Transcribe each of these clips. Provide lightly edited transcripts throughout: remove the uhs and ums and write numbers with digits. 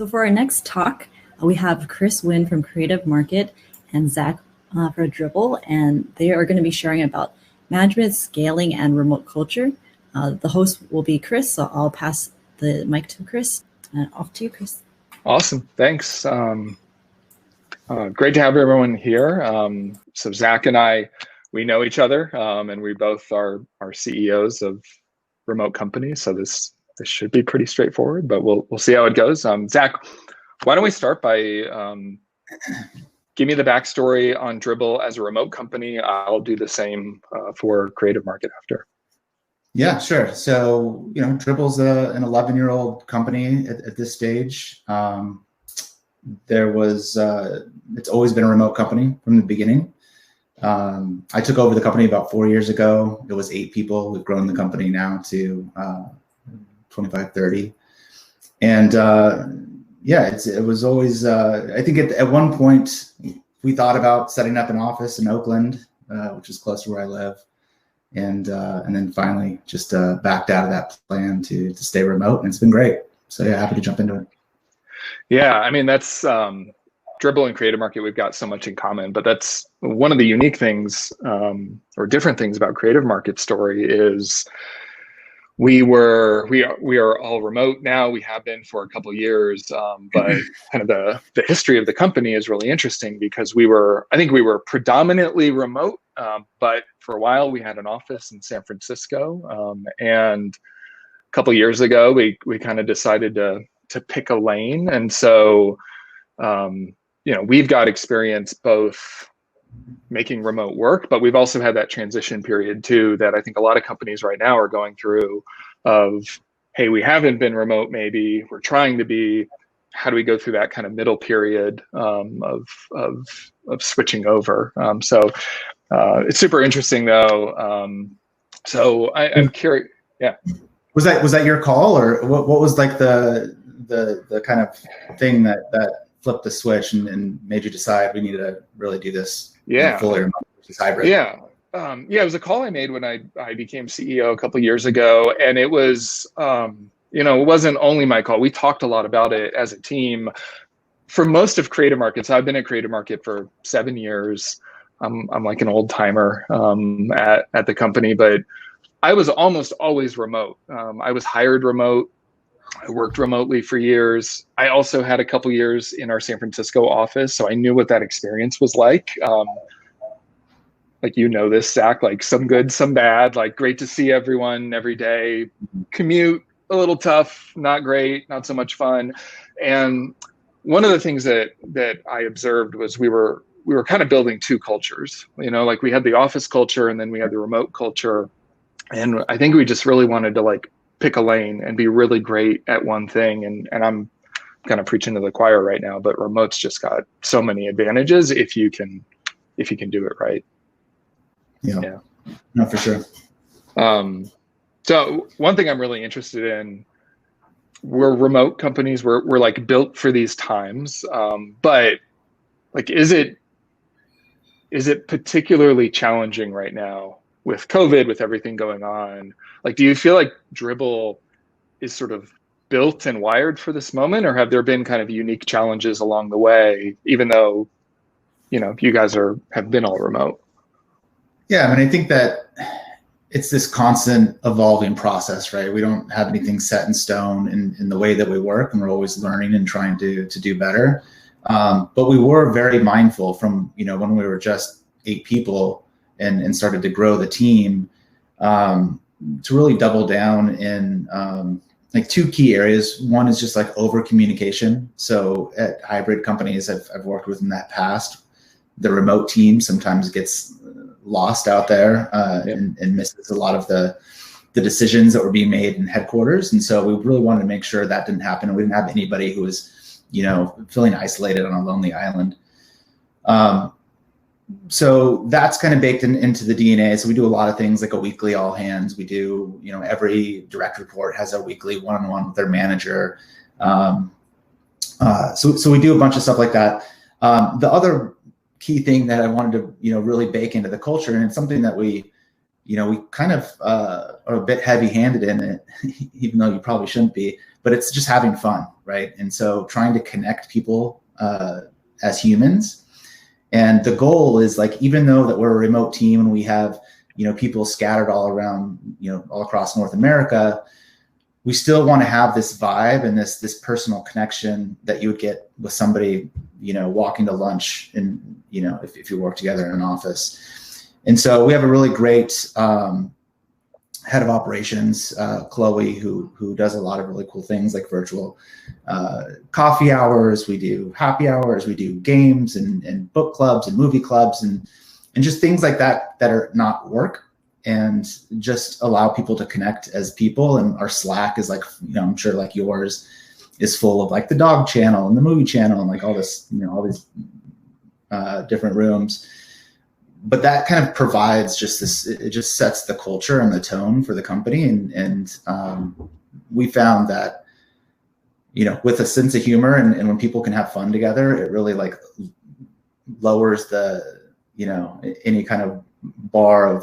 So for our next talk, we have Chris Winn from Creative Market and Zack for Dribbble, and they are going to be sharing about management, scaling, and remote culture. The host will be Chris, so I'll pass the mic to Chris. Off to you, Chris. Awesome, thanks. Great to have everyone here. So Zack and I, we know each other, and we both are CEOs of remote companies. So this should be pretty straightforward, but we'll see how it goes. Zack, why don't we start by give me the backstory on Dribbble as a remote company. I'll do the same for Creative Market after. Yeah, sure. So, Dribble's an 11-year-old company at this stage. It's always been a remote company from the beginning. I took over the company about 4 years ago. It was 8 people. We've grown the company now to 25, 30. And it was always, I think at one point we thought about setting up an office in Oakland, which is close to where I live. And then finally just backed out of that plan to stay remote, and it's been great. So yeah, happy to jump into it. Yeah, I mean, that's Dribbble and Creative Market, we've got so much in common, but that's one of the unique things or different things about Creative Market's story is we are all remote now. We have been for a couple of years, but kind of the history of the company is really interesting because I think we were predominantly remote, but for a while we had an office in San Francisco, and a couple of years ago we kind of decided to pick a lane, and so we've got experience both making remote work, but we've also had that transition period too that I think a lot of companies right now are going through of, hey, we haven't been remote, maybe we're trying to be. How do we go through that kind of middle period of switching over? So it's super interesting though. So I'm curious. Yeah. Was that your call, or what was like the kind of thing that flipped the switch and made you decide we needed to really do this fully remote versus hybrid? Yeah. It was a call I made when I became CEO a couple of years ago, and it was, it wasn't only my call. We talked a lot about it as a team. For most of Creative Markets, I've been at Creative Market for 7 years. I'm like an old timer at the company, but I was almost always remote. I was hired remote. I worked remotely for years. I also had a couple years in our San Francisco office, so I knew what that experience was like. Like, this, Zack, like some good, some bad, like great to see everyone every day. Commute, a little tough, not great, not so much fun. And one of the things that I observed was we were kind of building two cultures. Like we had the office culture and then we had the remote culture. And I think we just really wanted to like pick a lane and be really great at one thing. And I'm kind of preaching to the choir right now, but remote's just got so many advantages if you can do it right. Yeah. No, for sure. So one thing I'm really interested in, we're remote companies, we're like built for these times. But like, is it particularly challenging right now with COVID, with everything going on? Like, do you feel like Dribbble is sort of built and wired for this moment, or have there been kind of unique challenges along the way, even though, you guys have been all remote? Yeah, I mean, I think that it's this constant evolving process, right? We don't have anything set in stone in the way that we work, and we're always learning and trying to do better. But we were very mindful from, when we were just 8 people and started to grow the team, to really double down in like 2 key areas. One is just like over communication. So at hybrid companies I've worked with in that past, the remote team sometimes gets lost out there and misses a lot of the decisions that were being made in headquarters. And so we really wanted to make sure that didn't happen. We didn't have anybody who was, feeling isolated on a lonely island. So that's kind of baked into the DNA. So we do a lot of things like a weekly all hands. We do, every direct report has a weekly one-on-one with their manager. So we do a bunch of stuff like that. The other key thing that I wanted to, really bake into the culture, and it's something that we kind of are a bit heavy-handed in it, even though you probably shouldn't be, but it's just having fun, right? And so trying to connect people as humans. And the goal is like, even though that we're a remote team and we have, people scattered all around, all across North America, we still want to have this vibe and this personal connection that you would get with somebody, walking to lunch and, if you work together in an office. And so we have a really great head of operations, Chloe, who does a lot of really cool things like virtual coffee hours. We do happy hours. We do games and book clubs and movie clubs and just things like that are not work, and just allow people to connect as people. And our Slack is like, I'm sure like yours is full of like the dog channel and the movie channel and like all this, all these different rooms. But that kind of provides just this, it just sets the culture and the tone for the company. And we found that, with a sense of humor and when people can have fun together, it really like lowers the, any kind of bar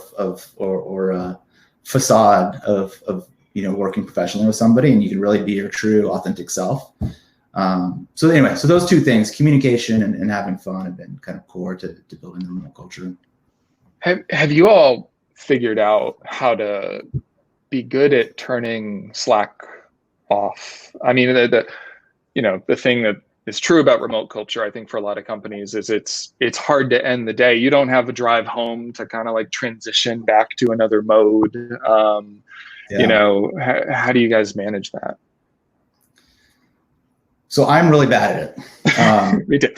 or facade of working professionally with somebody, and you can really be your true authentic self. So anyway, so those two things, communication and having fun, have been kind of core to building the remote culture. Have you all figured out how to be good at turning Slack off? I mean, the thing that is true about remote culture, I think, for a lot of companies is it's hard to end the day. You don't have a drive home to kind of like transition back to another mode. How do you guys manage that? So I'm really bad at it. Me too.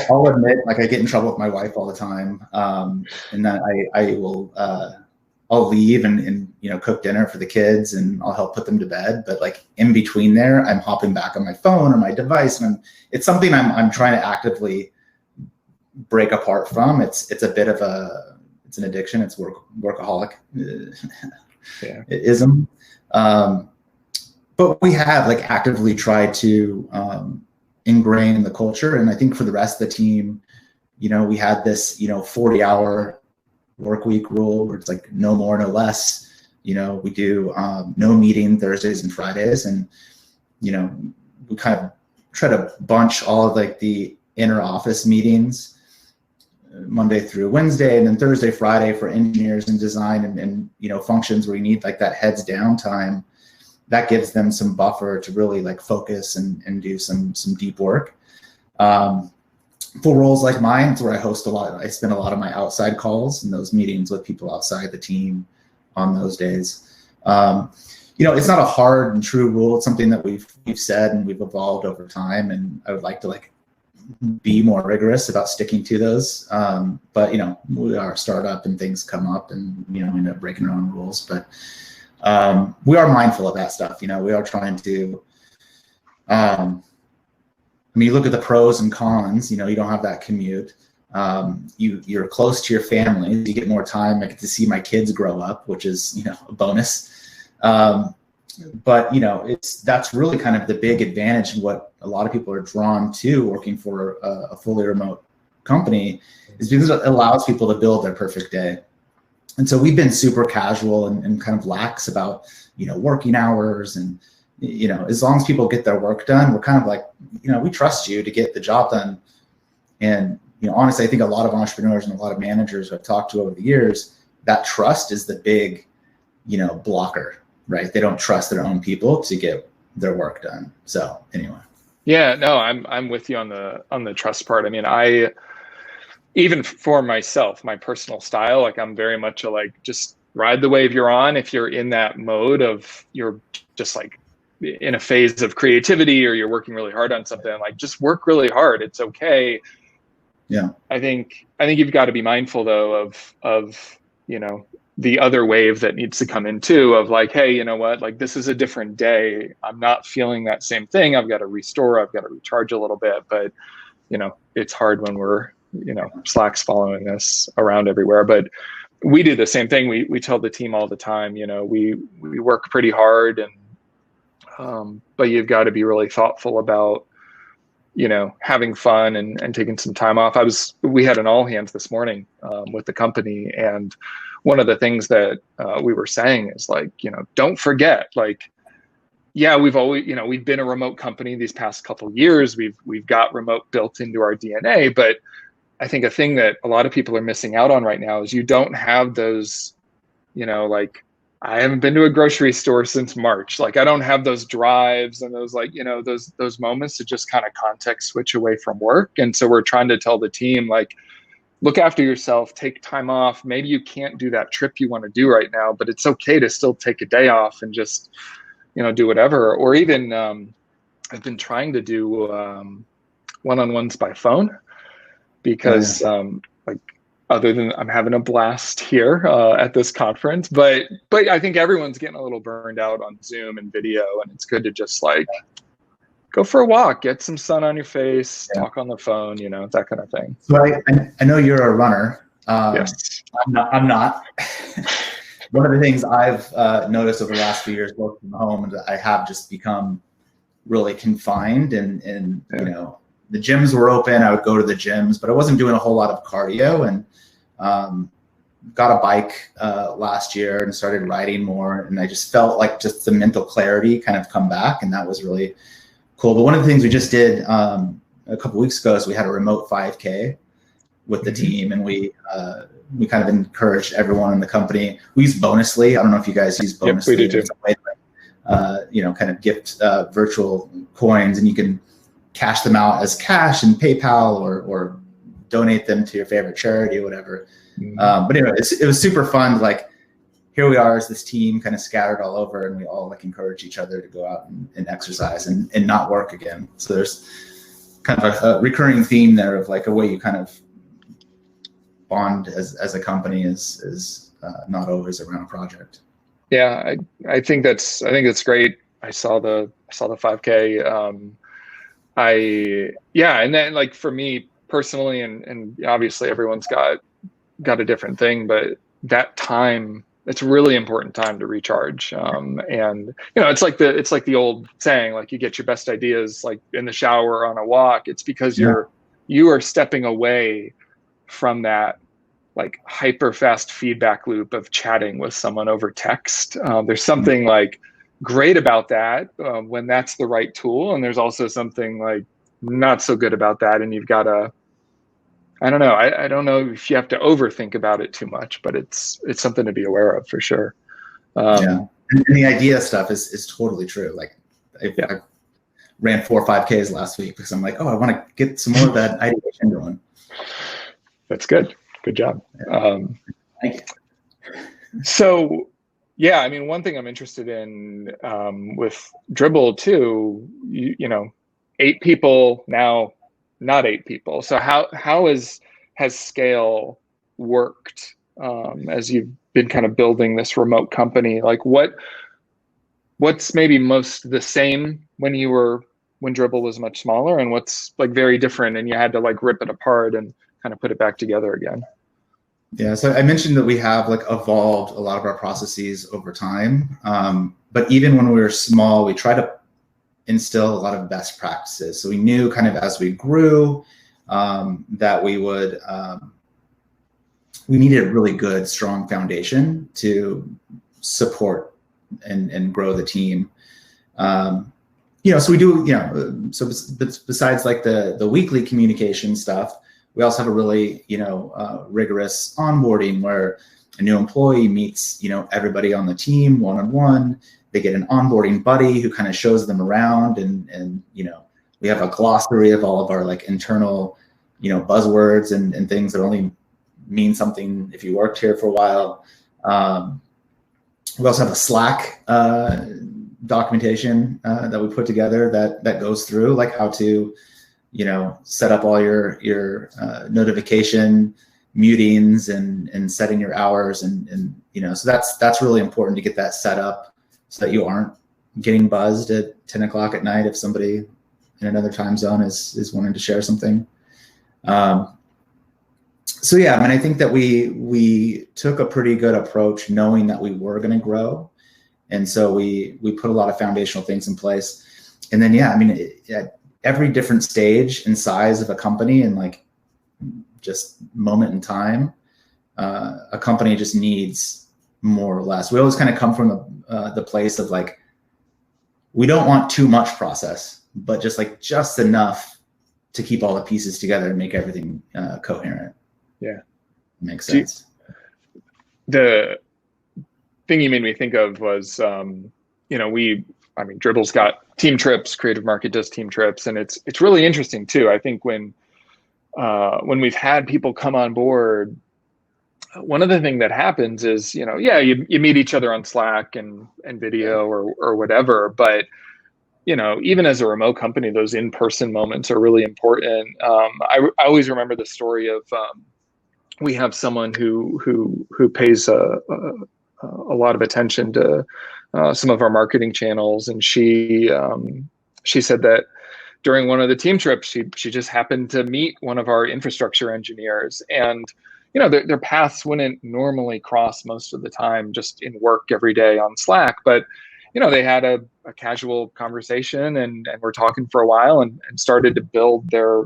I'll admit, like, I get in trouble with my wife all the time, and that I will I'll leave and cook dinner for the kids, and I'll help put them to bed. But like in between there, I'm hopping back on my phone or my device, and it's something I'm trying to actively break apart from. It's a bit of it's an addiction. It's workaholic ism. But we have like actively tried to ingrain the culture. And I think for the rest of the team, we had this, 40-hour work week rule where it's like no more, no less. We do no meeting Thursdays and Fridays. And, we kind of try to bunch all of like the inner office meetings Monday through Wednesday, and then Thursday, Friday for engineers and design and functions where you need like that heads down time. That gives them some buffer to really like focus and do some deep work. For roles like mine, it's where I host a lot. I spend a lot of my outside calls and those meetings with people outside the team on those days. It's not a hard and true rule. It's something that we've said and we've evolved over time. And I would like to like be more rigorous about sticking to those. But we are a startup and things come up and we end up breaking our own rules. But we are mindful of that stuff. We are trying to, you look at the pros and cons, you don't have that commute. You're close to your family. You get more time. I get to see my kids grow up, which is, a bonus. But that's really kind of the big advantage, and what a lot of people are drawn to working for a fully remote company is because it allows people to build their perfect day. And so we've been super casual and kind of lax about, working hours. And, as long as people get their work done, we're kind of like, we trust you to get the job done. And, honestly, I think a lot of entrepreneurs and a lot of managers who I've talked to over the years, that trust is the big, blocker, right? They don't trust their own people to get their work done. So anyway. Yeah, no, I'm with you on the trust part. I mean, even for myself, my personal style, like I'm very much just ride the wave you're on. If you're in that mode of you're just like in a phase of creativity or you're working really hard on something, like just work really hard. It's okay. Yeah. I think you've got to be mindful though of the other wave that needs to come in too, of like, hey, you know what, like this is a different day. I'm not feeling that same thing. I've got to restore, I've got to recharge a little bit, but it's hard when we're, Slack's following us around everywhere. But we do the same thing. We tell the team all the time, we work pretty hard, and but you've got to be really thoughtful about, having fun and taking some time off. We had an all hands this morning with the company, and one of the things that we were saying is like, don't forget, like yeah, we've always, we've been a remote company these past couple of years. We've got remote built into our DNA, but I think a thing that a lot of people are missing out on right now is you don't have those, like, I haven't been to a grocery store since March. Like, I don't have those drives and those, like, those moments to just kind of context switch away from work. And so we're trying to tell the team, like, look after yourself, take time off. Maybe you can't do that trip you want to do right now, but it's okay to still take a day off and just, do whatever. Or even I've been trying to do one-on-ones by phone because like, other than I'm having a blast here at this conference, but I think everyone's getting a little burned out on Zoom and video, and it's good to just like go for a walk, get some sun on your face, talk on the phone, that kind of thing. So I know you're a runner. Yes. I'm not. One of the things I've noticed over the last few years working from home is I have just become really confined, and the gyms were open. I would go to the gyms, but I wasn't doing a whole lot of cardio, and got a bike last year and started riding more. And I just felt like just the mental clarity kind of come back, and that was really cool. But one of the things we just did a couple weeks ago is we had a remote 5K with the team, and we kind of encouraged everyone in the company. We use Bonusly. I don't know if you guys use Bonusly. Yep, we do too. Kind of gift virtual coins, and you can cash them out as cash in PayPal or donate them to your favorite charity or whatever. But anyway, it was super fun. Like, here we are as this team kind of scattered all over, and we all like encourage each other to go out and exercise and not work again. So there's kind of a recurring theme there of like a way you kind of bond as a company is not always around a project. Yeah, I think that's great. I saw the 5K. And then like for me personally, and obviously everyone's got a different thing, but that time, it's a really important time to recharge. And it's like the old saying, like, you get your best ideas like in the shower or on a walk. It's because you are stepping away from that like hyper fast feedback loop of chatting with someone over text. There's something like great about that when that's the right tool, and there's also something like not so good about that, and you've got to, I don't know, I don't know if you have to overthink about it too much, but it's something to be aware of for sure. And the idea stuff is totally true. Like I ran 4 or 5Ks last week because I'm like, I want to get some more of that ideation going. That's good. Good job. Thank you. So, yeah, I mean, one thing I'm interested in with Dribbble too, 8 people now, not 8 people. So how has scale worked as you've been kind of building this remote company? Like what's maybe most the same when Dribbble was much smaller, and what's like very different and you had to like rip it apart and kind of put it back together again? Yeah, so I mentioned that we have like evolved a lot of our processes over time. But even when we were small, we try to instill a lot of best practices. So we knew kind of as we grew that we needed a really good, strong foundation to support and grow the team. So we do, so besides like the weekly communication stuff, we also have a really, rigorous onboarding where a new employee meets, everybody on the team one-on-one. They get an onboarding buddy who kind of shows them around, and we have a glossary of all of our like internal, buzzwords and things that only mean something if you worked here for a while. We also have a Slack documentation that we put together that goes through like how to set up all your notification mutings and setting your hours and so that's really important to get that set up so that you aren't getting buzzed at 10 o'clock at night if somebody in another time zone is wanting to share something. So yeah, I mean, I think that we took a pretty good approach knowing that we were going to grow, and so we put a lot of foundational things in place. And then at every different stage and size of a company and like just moment in time, a company just needs more or less. We always kind of come from the place of like, we don't want too much process, but just enough to keep all the pieces together and make everything coherent. Yeah. Makes sense. The thing you made me think of was, Dribble's got team trips, Creative Market does team trips, and it's really interesting too. I think when we've had people come on board, one of the things that happens is, you meet each other on Slack and video or whatever, but even as a remote company, those in-person moments are really important. I always remember the story of, we have someone who pays a lot of attention to some of our marketing channels, and she said that during one of the team trips, she just happened to meet one of our infrastructure engineers, and their paths wouldn't normally cross most of the time just in work every day on Slack, but they had a casual conversation and were talking for a while and started to build their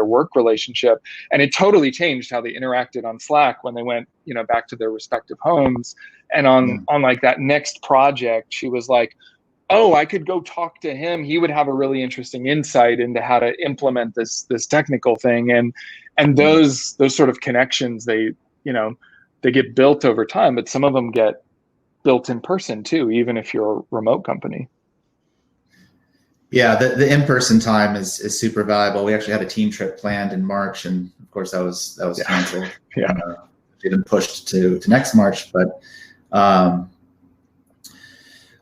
work relationship. And it totally changed how they interacted on Slack when they went, back to their respective homes. And on like that next project, she was like, oh, I could go talk to him. He would have a really interesting insight into how to implement this technical thing. And those sort of connections, they get built over time, but some of them get built in person too, even if you're a remote company. Yeah, the in-person time is super valuable. We actually had a team trip planned in March, and of course that was canceled. Yeah, even pushed to next March. But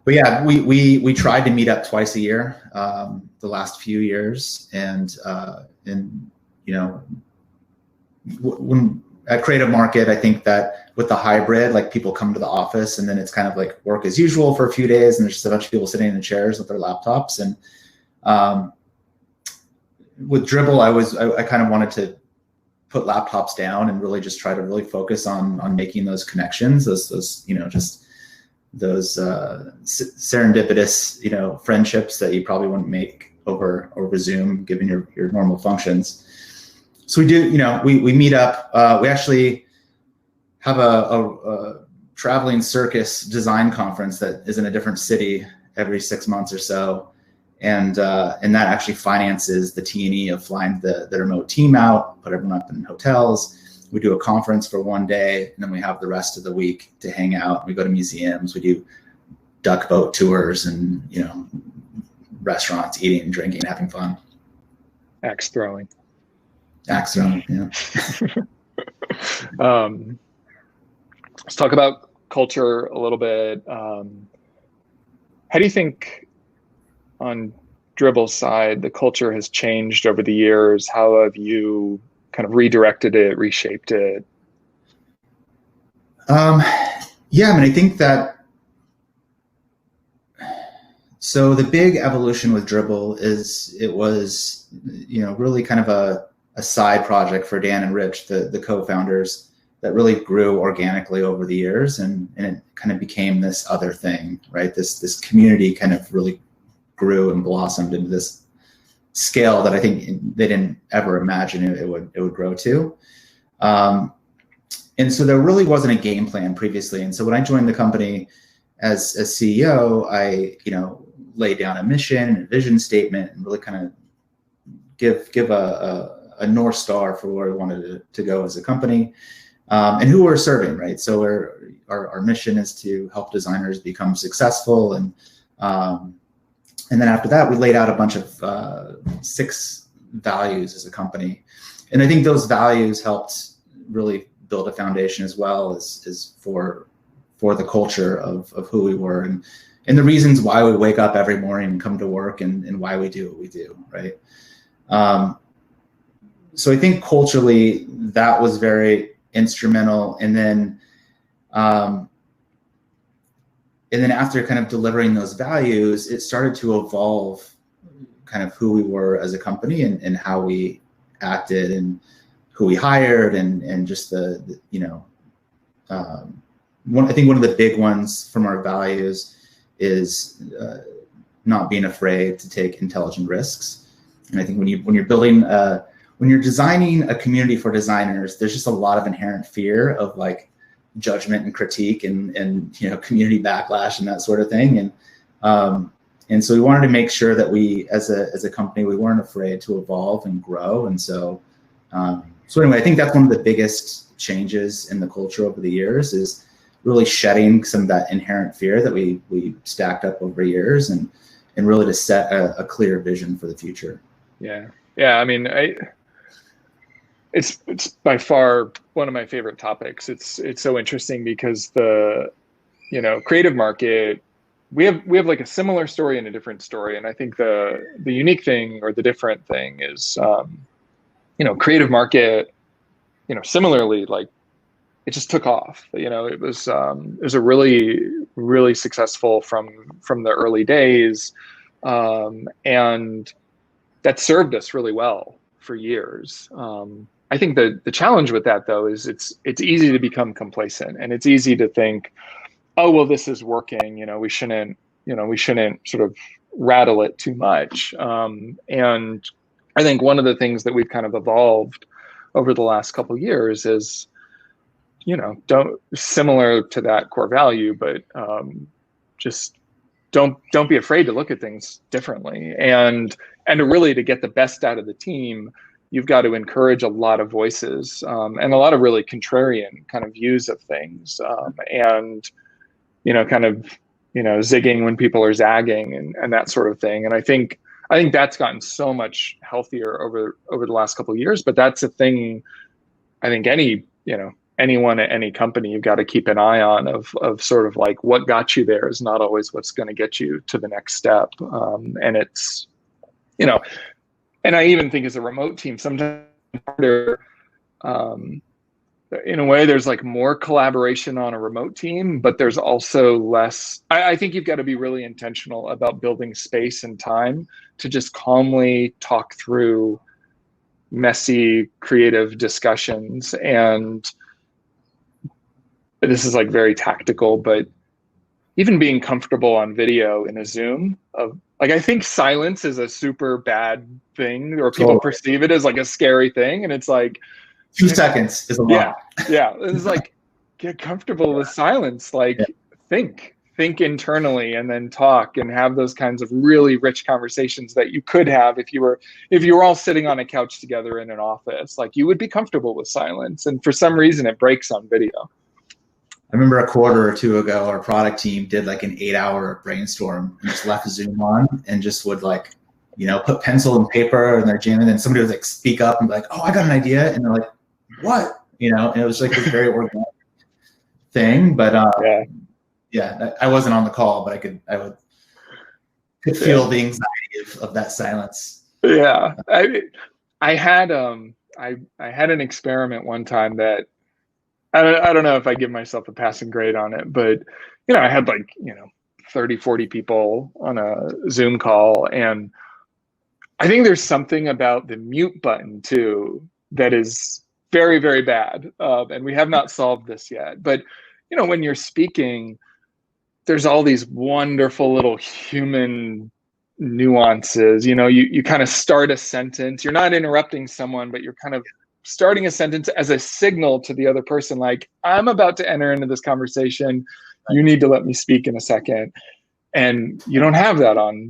yeah, we tried to meet up twice a year the last few years, and when at Creative Market, I think that with the hybrid, like people come to the office and then it's kind of like work as usual for a few days, and there's just a bunch of people sitting in the chairs with their laptops. And with Dribbble, I kind of wanted to put laptops down and really just try to really focus on making those connections, those serendipitous friendships that you probably wouldn't make over Zoom given your normal functions. So we do, we meet up. We actually have a traveling circus design conference that is in a different city every 6 months or so, and that actually finances the T&E of flying the remote team out, put everyone up in hotels. We do a conference for one day, and then we have the rest of the week to hang out. We go to museums. We do duck boat tours and restaurants, eating, drinking, having fun. Axe throwing. Yeah. Let's talk about culture a little bit. How do you think on Dribble's side, the culture has changed over the years? How have you kind of redirected it, reshaped it? Yeah, I think that, so the big evolution with Dribbble is it was, really kind of a side project for Dan and Rich, the co-founders, that really grew organically over the years, and it kind of became this other thing, right? This community kind of really grew and blossomed into this scale that I think they didn't ever imagine it would grow to. And so there really wasn't a game plan previously. And so when I joined the company as CEO, I laid down a mission and a vision statement and really kind of give a North Star for where we wanted to go as a company, and who we're serving, right? So our mission is to help designers become successful, and then after that, we laid out a bunch of 6 values as a company, and I think those values helped really build a foundation as well as for the culture of who we were and the reasons why we wake up every morning and come to work and why we do what we do, right? So I think culturally that was very instrumental. And then after kind of delivering those values, it started to evolve kind of who we were as a company and how we acted and who we hired and just I think one of the big ones from our values is not being afraid to take intelligent risks. And I think when you're building when you're designing a community for designers, there's just a lot of inherent fear of like judgment and critique and community backlash and that sort of thing. And And so we wanted to make sure that we, as a company, we weren't afraid to evolve and grow. And so, so anyway, I think that's one of the biggest changes in the culture over the years, is really shedding some of that inherent fear that we stacked up over years, and really to set a clear vision for the future. Yeah. I mean, it's by far one of my favorite topics. It's so interesting because the, creative market, we have like a similar story and a different story. And I think the unique thing, or the different thing, is, creative market, similarly, like, it just took off. It was a really, really successful from the early days, and that served us really well for years. I think the challenge with that, though, is it's easy to become complacent, and it's easy to think, oh, well, this is working. We shouldn't sort of rattle it too much. And I think one of the things that we've kind of evolved over the last couple of years is, don't, similar to that core value, but just don't be afraid to look at things differently, and to get the best out of the team. You've got to encourage a lot of voices, and a lot of really contrarian kind of views of things, and zigging when people are zagging, and that sort of thing. And I think that's gotten so much healthier over the last couple of years. But that's a thing I think anyone at any company, you've got to keep an eye on, of sort of like, what got you there is not always what's going to get you to the next step. And it's, and I even think as a remote team, sometimes harder, in a way, there's like more collaboration on a remote team, but there's also less. I think you've got to be really intentional about building space and time to just calmly talk through messy, creative discussions. And this is like very tactical, but even being comfortable on video in a Zoom, I think silence is a super bad thing, or people perceive it as like a scary thing. And it's like, 2 seconds is a lot. Yeah. It's like, get comfortable with silence. Like, think internally, and then talk, and have those kinds of really rich conversations that you could have if you were all sitting on a couch together in an office. Like, you would be comfortable with silence, and for some reason it breaks on video. I remember a quarter or two ago, our product team did like an 8-hour brainstorm, and just left Zoom on, and just would put pencil and paper in their gym, and then somebody would like speak up and be like, "Oh, I got an idea," and they're like, "What?" And it was like this very organic thing. But yeah, I wasn't on the call, but I could feel the anxiety of that silence. Yeah, I had an experiment one time that I don't know if I give myself a passing grade on it, but I had 30, 40 people on a Zoom call, and I think there's something about the mute button too that is very, very bad, and we have not solved this yet. But when you're speaking, there's all these wonderful little human nuances. You kind of start a sentence. You're not interrupting someone, but you're kind of starting a sentence as a signal to the other person, like, I'm about to enter into this conversation. You need to let me speak in a second. And you don't have that on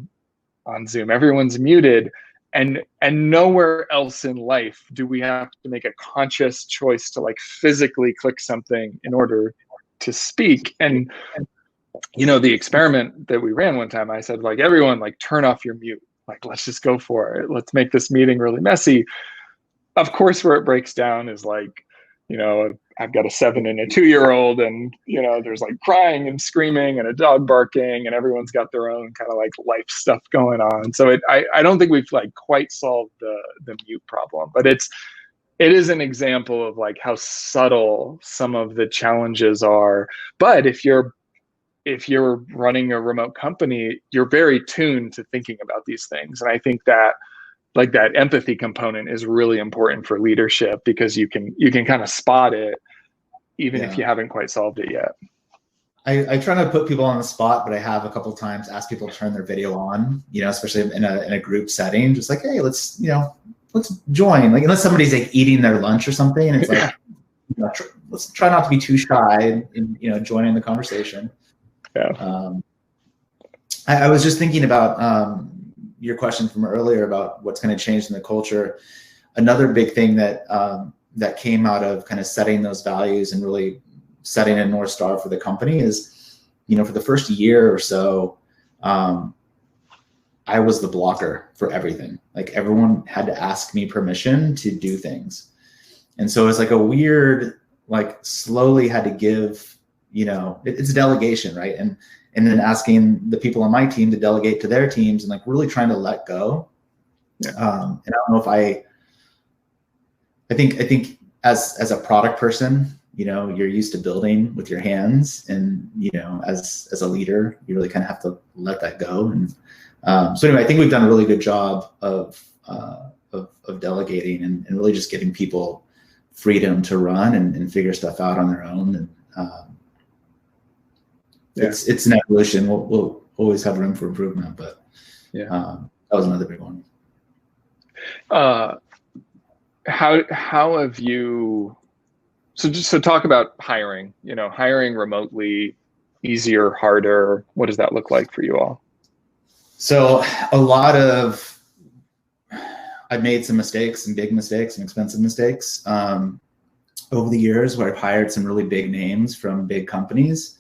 Zoom. Everyone's muted. And nowhere else in life do we have to make a conscious choice to physically click something in order to speak. And the experiment that we ran one time, I said, everyone, turn off your mute. Let's just go for it. Let's make this meeting really messy. Of course, where it breaks down is I've got a 7 and a 2-year-old, and there's crying and screaming and a dog barking, and everyone's got their own kind of life stuff going on. So I don't think we've quite solved the mute problem, but it is an example of how subtle some of the challenges are. But if you're running a remote company, you're very tuned to thinking about these things, and I think that that empathy component is really important for leadership, because you can kind of spot it even if you haven't quite solved it yet. I try not to put people on the spot, but I have a couple of times asked people to turn their video on, especially in a group setting, just hey, let's join, unless somebody's eating their lunch or something, and it's let's try not to be too shy in joining the conversation. Yeah. I was just thinking about your question from earlier about what's going to change in the culture. Another big thing that that came out of kind of setting those values and really setting a North Star for the company is, for the first year or so, I was the blocker for everything. Like everyone had to ask me permission to do things. And so it's like a weird, like slowly had to give, it's delegation, right? And then asking the people on my team to delegate to their teams and like really trying to let go. Yeah. And I don't know if I think as a product person, you're used to building with your hands, and as a leader, you really kind of have to let that go. And so anyway, I think we've done a really good job of delegating and really just giving people freedom to run and figure stuff out on their own. And it's an evolution. We'll always have room for improvement, but that was another big one. How have you? So talk about hiring. Hiring remotely, easier, harder. What does that look like for you all? So I've made some mistakes, and big mistakes and expensive mistakes over the years, where I've hired some really big names from big companies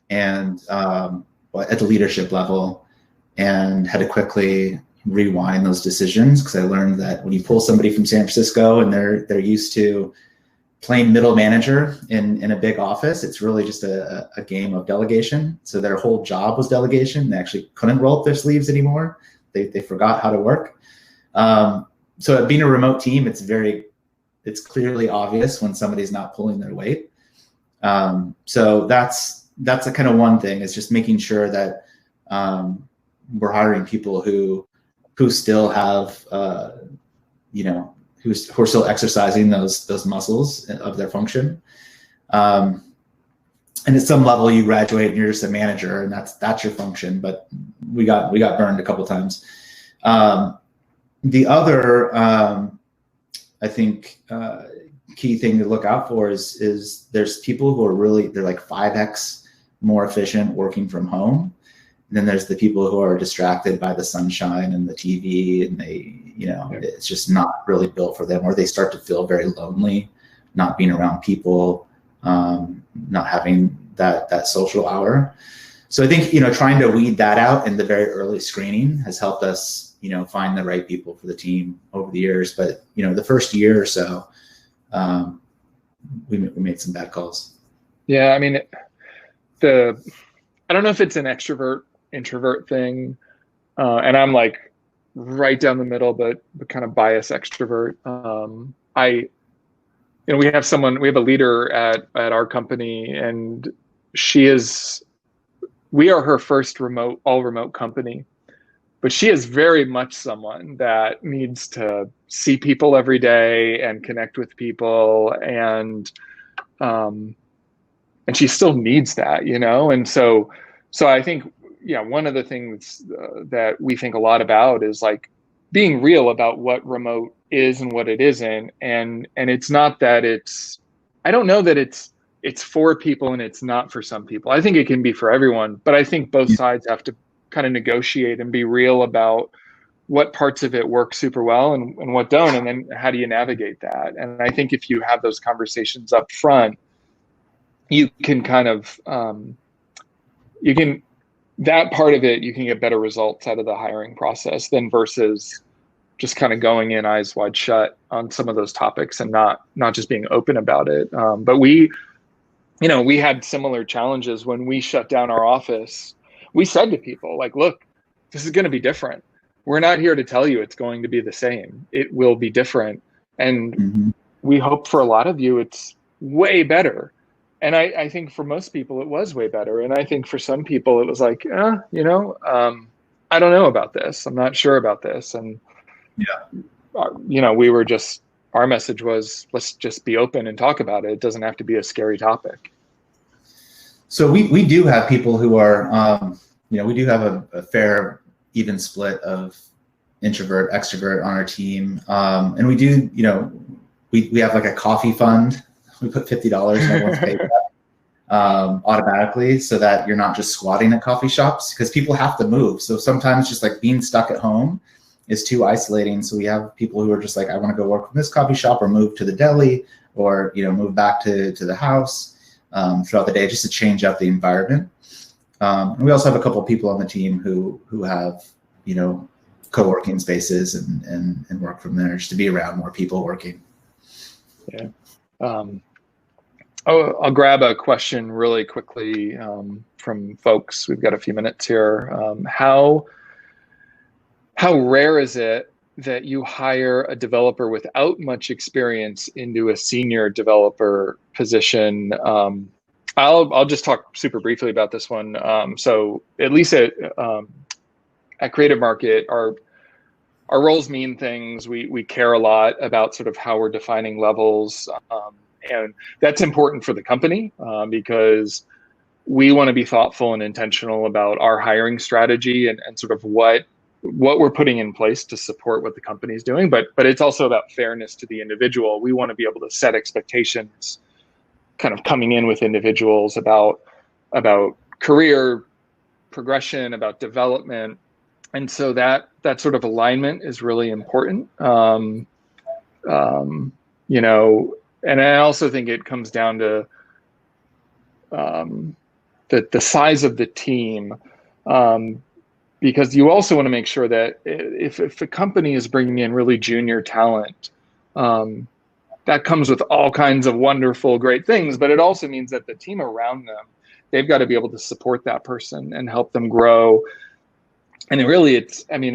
and at the leadership level, and had to quickly rewind those decisions, because I learned that when you pull somebody from San Francisco and they're used to playing middle manager in a big office, it's really just a game of delegation. So their whole job was delegation. They actually couldn't roll up their sleeves anymore. They forgot how to work. So being a remote team, it's clearly obvious when somebody's not pulling their weight. So that's a kind of one thing, is just making sure that we're hiring people who still have who are still exercising those muscles of their function. And at some level you graduate and you're just a manager, and that's your function. But we got burned a couple times. The other, I think, key thing to look out for is there's people who are they're like 5x more efficient working from home. And then there's the people who are distracted by the sunshine and the TV, and it's just not really built for them, or they start to feel very lonely, not being around people, not having that social hour. So I think, trying to weed that out in the very early screening has helped us, find the right people for the team over the years. But, the first year or so, we made some bad calls. Yeah. I mean, I don't know if it's an extrovert introvert thing, and I'm like right down the middle, but kind of biased extrovert. We have a leader at our company, and we are her first all remote company, but she is very much someone that needs to see people every day and connect with people, and she still needs that, and so I think, one of the things that we think a lot about is like being real about what remote is and what it isn't. And it's not that I don't know that it's for people and it's not for some people. I think it can be for everyone, but I think both sides have to kind of negotiate and be real about what parts of it work super well and what don't. And then how do you navigate that? And I think if you have those conversations up front, you can kind of, that part of it, you can get better results out of the hiring process than versus just kind of going in eyes wide shut on some of those topics and not just being open about it. But we had similar challenges when we shut down our office. We said to people like, look, this is going to be different. We're not here to tell you it's going to be the same. It will be different. And we hope for a lot of you, it's way better. And I think for most people, it was way better. And I think for some people, it was like, I don't know about this. I'm not sure about this. And, our message was, let's just be open and talk about it. It doesn't have to be a scary topic. So we do have people who are, we do have a fair, even split of introvert, extrovert on our team. And we do, we have like a coffee fund. We put $50 and everyone's paid that. automatically, so that you're not just squatting at coffee shops, because people have to move. So sometimes just like being stuck at home is too isolating. So we have people who are just like, I want to go work from this coffee shop or move to the deli or, move back to the house throughout the day, just to change up the environment. And we also have a couple of people on the team who have, co-working spaces and work from there, just to be around more people working. Yeah. I'll grab a question really quickly from folks. We've got a few minutes here. How rare is it that you hire a developer without much experience into a senior developer position? I'll just talk super briefly about this one. So at least at Creative Market, our roles mean things. We care a lot about sort of how we're defining levels. And that's important for the company because we want to be thoughtful and intentional about our hiring strategy and sort of what we're putting in place to support what the company is doing. But it's also about fairness to the individual. We want to be able to set expectations kind of coming in with individuals about career progression, about development. And so that sort of alignment is really important. And I also think it comes down to the size of the team, because you also want to make sure that if a company is bringing in really junior talent, that comes with all kinds of wonderful, great things, but it also means that the team around them, they've got to be able to support that person and help them grow. And in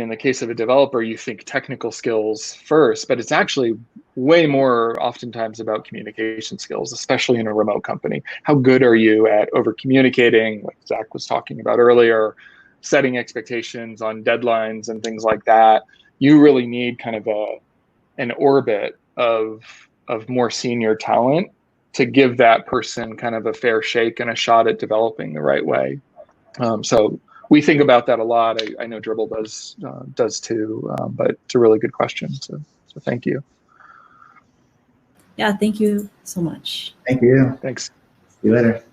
the case of a developer, you think technical skills first, but it's actually way more oftentimes about communication skills, especially in a remote company. How good are you at over communicating, like Zack was talking about earlier, setting expectations on deadlines and things like that? You really need kind of an orbit of more senior talent to give that person kind of a fair shake and a shot at developing the right way. So we think about that a lot. I know Dribbble does too, but it's a really good question. So thank you. Yeah, thank you so much. Thank you. Thanks. See you later.